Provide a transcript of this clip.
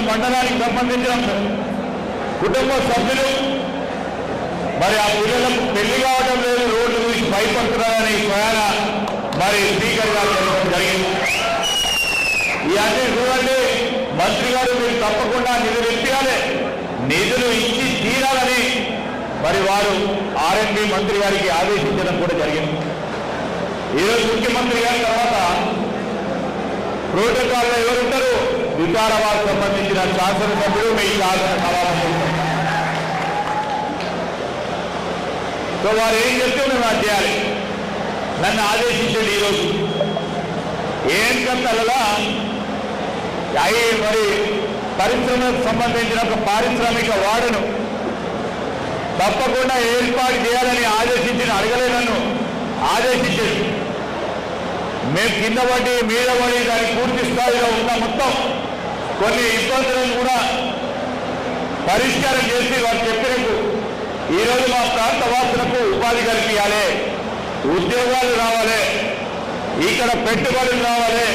మండలానికి సంబంధించిన కుటుంబ సభ్యులు మరి ఆ పిల్లలకు పెళ్లి కావడం లేదు, రోడ్లు చూసి భయపడుతున్నారని స్వయాన మరి స్పీకర్ గారు చెప్పడం జరిగింది. ఇవన్నీ చూడండి మంత్రి గారు, మీరు తప్పకుండా నిధులు ఇప్పించాలి, నిధులు ఇచ్చి తీరాలని మరి వారు ఆర్ఎండ్బి మంత్రి గారికి ఆదేశించడం కూడా జరిగింది. ఈరోజు ముఖ్యమంత్రి గారి తర్వాత ప్రోటోకాల్లో ఎవరుంటారు? వికారాబాద్ సంబంధించిన శాసనసభ్యులు మీ శాసన సభాపతి. సో వారు ఏం చెప్తే మేము అది చేయాలి. నన్ను ఆదేశించండి. ఈరోజు ఏం కథలలో అవి మరి పరిశ్రమకు సంబంధించిన ఒక పారిశ్రామిక వాడను తప్పకుండా ఏర్పాటు చేయాలని ఆదేశించిన అడగలే, నన్ను ఆదేశించారు. మేము కింద పడి మీద పడి దాని పూర్తి స్థాయిలో ఉన్న మొత్తం కొన్ని ఇబ్బందులను కూడా పరిష్కారం చేసి వారు చెప్పినట్టు ఈరోజు మా ప్రాంత వాసులకు ఉపాధి కల్పించాలి, ఉద్యోగాలు రావాలి, ఇక్కడ పెట్టుబడులు రావాలి.